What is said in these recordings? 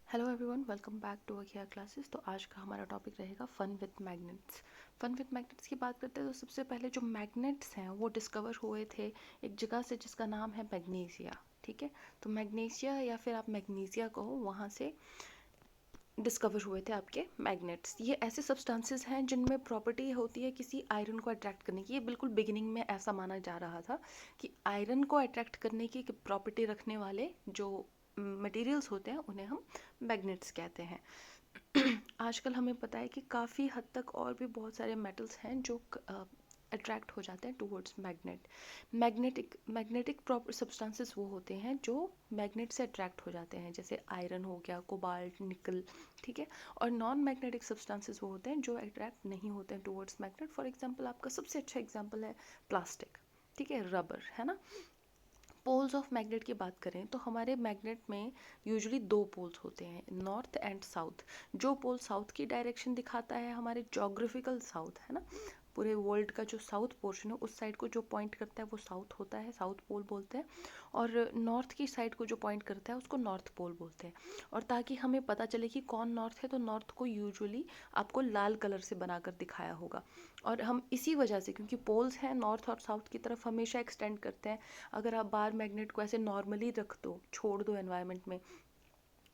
Hello everyone, welcome back to our classes. तो आज का हमारा टॉपिक रहेगा fun with magnets. Fun with magnets की बात करते हैं तो सबसे पहले जो मैग्नेट्स हैं वो डिस्कवर हुए थे एक जगह से जिसका नाम है मैग्नीशिया। ठीक है, तो मैग्नीशिया या फिर आप मैग्नीशिया कहो, वहाँ से डिस्कवर हुए थे आपके मैग्नेट्स। ये ऐसे सब्सटेंसेस हैं जिनमें प्रॉपर्टी होती है किसी आयरन को अट्रैक्ट करने की। ये बिल्कुल बिगिनिंग में ऐसा माना जा रहा था कि आयरन को अट्रैक्ट करने की प्रॉपर्टी रखने वाले जो मटेरियल्स होते हैं उन्हें हम मैग्नेट्स कहते हैं। आजकल हमें पता है कि काफ़ी हद तक और भी बहुत सारे मेटल्स हैं जो अट्रैक्ट हो जाते हैं towards magnet. Magnetic proper substances वो होते हैं जो मैग्नेट से अट्रैक्ट हो जाते हैं, जैसे आयरन हो गया, कोबाल्ट, निकल। ठीक है, और नॉन मैग्नेटिक सब्सटेंसेस वो होते हैं जो अट्रैक्ट नहीं होते हैं टूवर्ड्स मैग्नेट। फॉर एग्जांपल, आपका सबसे अच्छा एग्जांपल है प्लास्टिक। ठीक है, रबर, है ना। पोल्स ऑफ मैग्नेट की बात करें तो हमारे मैग्नेट में यूजुअली दो पोल्स होते हैं, नॉर्थ एंड साउथ। जो पोल साउथ की डायरेक्शन दिखाता है, हमारे जोग्राफिकल साउथ, है ना, पूरे वर्ल्ड का जो साउथ पोर्शन है उस साइड को जो पॉइंट करता है वो साउथ होता है, साउथ पोल बोलते हैं। और नॉर्थ की साइड को जो पॉइंट करता है उसको नॉर्थ पोल बोलते हैं। और ताकि हमें पता चले कि कौन नॉर्थ है, तो नॉर्थ को यूजुअली आपको लाल कलर से बनाकर दिखाया होगा। और हम इसी वजह से, क्योंकि पोल्स हैं नॉर्थ और साउथ की तरफ हमेशा एक्सटेंड करते हैं। अगर आप बाहर मैग्नेट को ऐसे नॉर्मली रख दो, छोड़ दो एनवायरनमेंट में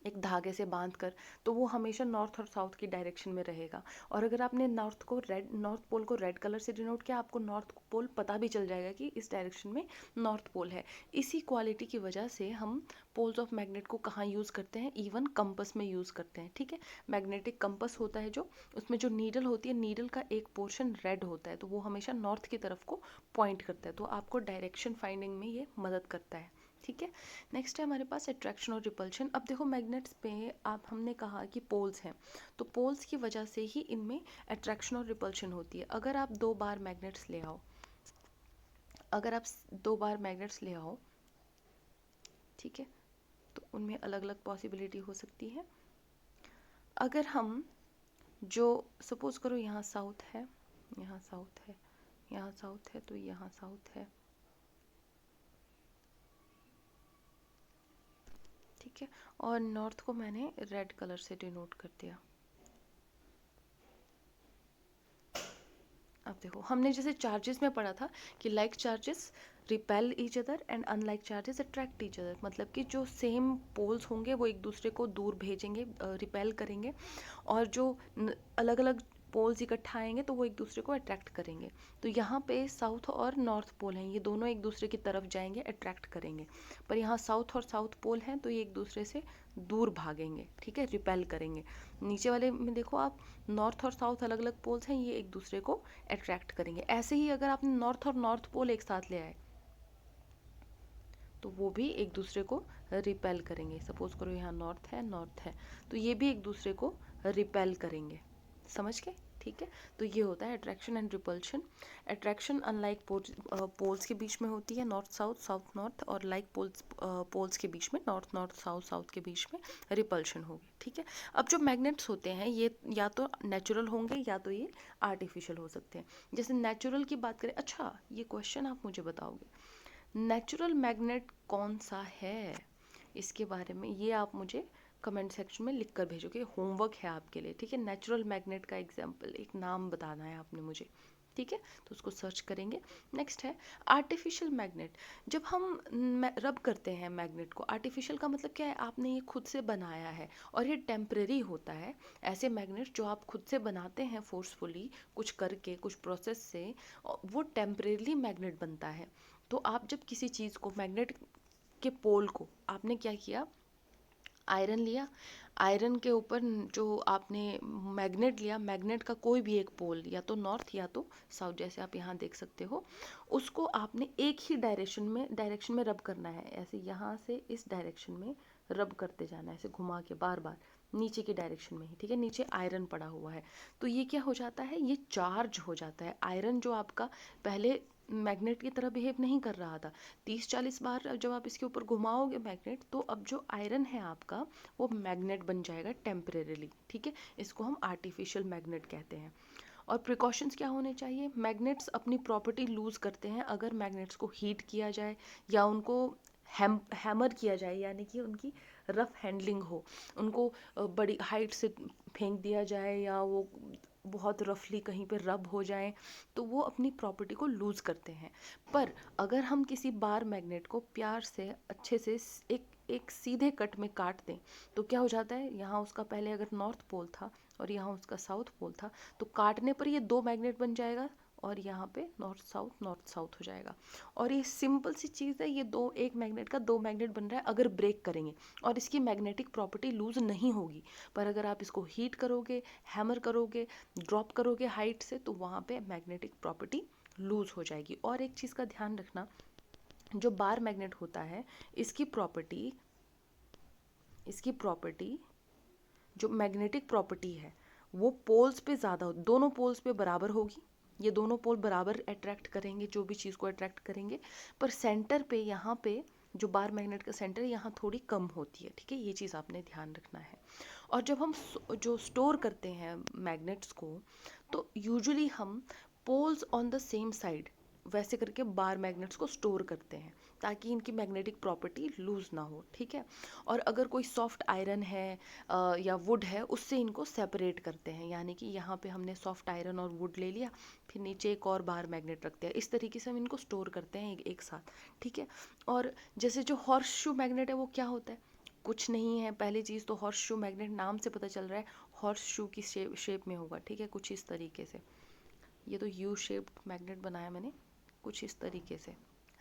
एक धागे से बांध कर, तो वो हमेशा नॉर्थ और साउथ की डायरेक्शन में रहेगा। और अगर आपने नॉर्थ पोल को रेड कलर से डिनोट किया, आपको नॉर्थ पोल पता भी चल जाएगा कि इस डायरेक्शन में नॉर्थ पोल है। इसी क्वालिटी की वजह से हम पोल्स ऑफ मैग्नेट को कहाँ यूज़ करते हैं, इवन कंपस में यूज़ करते हैं। ठीक है, मैग्नेटिक कंपस होता है जो, उसमें जो नीडल होती है, नीडल का एक पोर्शन रेड होता है, तो वो हमेशा नॉर्थ की तरफ को पॉइंट करता है, तो आपको डायरेक्शन फाइंडिंग में ये मदद करता है। ठीक है, नेक्स्ट है हमारे पास अट्रैक्शन और रिपल्शन। अब देखो, मैग्नेट्स पे आप, हमने कहा कि पोल्स हैं, तो पोल्स की वजह से ही इनमें अट्रैक्शन और रिपल्शन होती है। अगर आप दो बार मैग्नेट्स ले आओ, अगर आप दो बार मैग्नेट्स ले आओ, ठीक है, तो उनमें अलग अलग पॉसिबिलिटी हो सकती है। अगर हम, जो सपोज करो यहाँ साउथ है, यहाँ साउथ है, यहाँ साउथ है, तो यहाँ साउथ है। ठीक है, और नॉर्थ को मैंने रेड कलर से डिनोट कर दिया। अब देखो, हमने जैसे चार्जेस में पढ़ा था कि like charges repel each other and unlike charges attract each other. मतलब कि जो सेम पोल्स होंगे वो एक दूसरे को दूर भेजेंगे, रिपेल करेंगे, और जो अलग अलग पोल्स इकट्ठा आएंगे तो वो एक दूसरे को अट्रैक्ट करेंगे। तो यहाँ पे साउथ और नॉर्थ पोल हैं, ये दोनों एक दूसरे की तरफ जाएंगे, अट्रैक्ट करेंगे। पर यहाँ साउथ और साउथ पोल हैं तो ये एक दूसरे से दूर भागेंगे, ठीक है, रिपेल करेंगे। नीचे वाले में देखो आप, नॉर्थ और साउथ अलग अलग पोल्स हैं, ये एक दूसरे को अट्रैक्ट करेंगे। ऐसे ही अगर आपने नॉर्थ और नॉर्थ पोल एक साथ ले आए तो वो भी एक दूसरे को रिपेल करेंगे। सपोज करो यहाँ नॉर्थ है, तो ये भी एक दूसरे को रिपेल करेंगे। समझ गए? ठीक है, तो ये होता है attraction and repulsion. Attraction unlike poles के बीच में होती है, नॉर्थ साउथ, साउथ नॉर्थ, और लाइक पोल्स के बीच में, नॉर्थ नॉर्थ, साउथ साउथ के बीच में रिपल्शन होगी। ठीक है, अब जो मैग्नेट्स होते हैं ये या तो नेचुरल होंगे या तो ये आर्टिफिशियल हो सकते हैं। जैसे नेचुरल की बात करें, अच्छा ये क्वेश्चन आप मुझे बताओगे, नेचुरल मैग्नेट कौन सा है, इसके बारे में ये आप मुझे कमेंट सेक्शन में लिख कर भेजोगे, होमवर्क है आपके लिए। ठीक है, नेचुरल मैग्नेट का एग्जाम्पल, एक नाम बताना है आपने मुझे। ठीक है, तो उसको सर्च करेंगे। नेक्स्ट है आर्टिफिशियल मैग्नेट। जब हम रब करते हैं मैग्नेट को, आर्टिफिशियल का मतलब क्या है, आपने ये खुद से बनाया है और ये टेम्परेरी होता है। ऐसे मैग्नेट जो आप खुद से बनाते हैं फोर्सफुली, कुछ करके, कुछ प्रोसेस से, वो टेम्परेरीली मैग्नेट बनता है। तो आप जब किसी चीज़ को, मैग्नेट के पोल को आपने क्या किया, आयरन लिया, आयरन के ऊपर जो आपने मैग्नेट लिया, मैग्नेट का कोई भी एक पोल, या तो नॉर्थ या तो साउथ, जैसे आप यहाँ देख सकते हो, उसको आपने एक ही डायरेक्शन में रब करना है। ऐसे यहाँ से इस डायरेक्शन में रब करते जाना है, ऐसे घुमा के बार बार नीचे की डायरेक्शन में ही। ठीक है, नीचे आयरन पड़ा हुआ है, तो ये क्या हो जाता है, ये चार्ज हो जाता है। आयरन जो आपका पहले मैग्नेट की तरह बिहेव नहीं कर रहा था, 30-40 बार जब आप इसके ऊपर घुमाओगे मैग्नेट, तो अब जो आयरन है आपका वो मैग्नेट बन जाएगा टेम्परेरीली। ठीक है, इसको हम आर्टिफिशियल मैग्नेट कहते हैं। और प्रिकॉशंस क्या होने चाहिए, मैग्नेट्स अपनी प्रॉपर्टी लूज़ करते हैं अगर मैग्नेट्स को हीट किया जाए या उनको हैमर किया जाए, यानी कि उनकी रफ हैंडलिंग हो, उनको बड़ी हाइट से फेंक दिया जाए या वो बहुत रफली कहीं पे रब हो जाए, तो वो अपनी प्रॉपर्टी को लूज़ करते हैं। पर अगर हम किसी बार मैग्नेट को प्यार से अच्छे से एक एक सीधे कट में काट दें, तो क्या हो जाता है, यहाँ उसका पहले अगर नॉर्थ पोल था और यहाँ उसका साउथ पोल था, तो काटने पर ये दो मैग्नेट बन जाएगा और यहाँ पे नॉर्थ साउथ हो जाएगा। और ये सिंपल सी चीज़ है, ये दो, एक मैग्नेट का दो मैग्नेट बन रहा है अगर ब्रेक करेंगे, और इसकी मैग्नेटिक प्रॉपर्टी लूज नहीं होगी। पर अगर आप इसको हीट करोगे, हैमर करोगे, ड्रॉप करोगे हाइट से, तो वहाँ पे मैग्नेटिक प्रॉपर्टी लूज हो जाएगी। और एक चीज़ का ध्यान रखना, जो बार मैग्नेट होता है, इसकी प्रॉपर्टी जो मैग्नेटिक प्रॉपर्टी है वो पोल्स पे ज़्यादा, दोनों पोल्स पे बराबर होगी। ये दोनों पोल बराबर अट्रैक्ट करेंगे जो भी चीज़ को अट्रैक्ट करेंगे, पर सेंटर पे, यहाँ पे जो बार मैग्नेट का सेंटर है, यहाँ थोड़ी कम होती है। ठीक है, ये चीज़ आपने ध्यान रखना है। और जब हम जो स्टोर करते हैं मैग्नेट्स को, तो यूजुअली हम poles on the same side वैसे करके बार मैग्नेट्स को स्टोर करते हैं, ताकि इनकी मैग्नेटिक प्रॉपर्टी लूज़ ना हो। ठीक है, और अगर कोई सॉफ्ट आयरन है या वुड है, उससे इनको सेपरेट करते हैं, यानी कि यहाँ पे हमने सॉफ्ट आयरन और वुड ले लिया, फिर नीचे एक और बार मैग्नेट रखते हैं, इस तरीके से हम इनको स्टोर करते हैं एक साथ। ठीक है, और जैसे जो हॉर्स शू मैग्नेट है वो क्या होता है, कुछ नहीं है, पहली चीज़ तो हॉर्स शू मैग्नेट नाम से पता चल रहा है हॉर्स शू की शेप में होगा। ठीक है, कुछ इस तरीके से, ये तो यू शेप्ड मैग्नेट बनाया मैंने, कुछ इस तरीके से,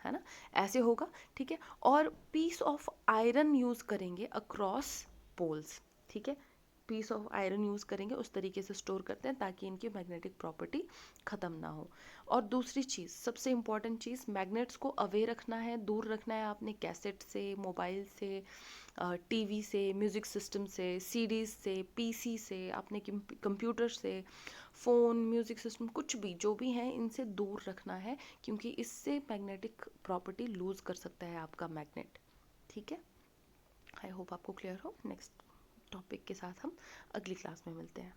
है ना, ऐसे होगा। ठीक है, और पीस ऑफ आयरन यूज़ करेंगे अक्रॉस पोल्स। ठीक है, पीस ऑफ आयरन यूज़ करेंगे, उस तरीके से स्टोर करते हैं ताकि इनकी मैग्नेटिक प्रॉपर्टी ख़त्म ना हो। और दूसरी चीज़, सबसे इम्पॉर्टेंट चीज़, मैग्नेट्स को अवे रखना है, दूर रखना है आपने कैसेट से, मोबाइल से, टीवी से, म्यूज़िक सिस्टम से, सीडीज़ से, पीसी से, आपने कंप्यूटर से, फ़ोन, म्यूज़िक सिस्टम, कुछ भी जो भी हैं, इनसे दूर रखना है, क्योंकि इससे मैग्नेटिक प्रॉपर्टी लूज़ कर सकता है आपका मैग्नेट। ठीक है, आई होप आपको क्लियर हो। नेक्स्ट टॉपिक के साथ हम अगली क्लास में मिलते हैं।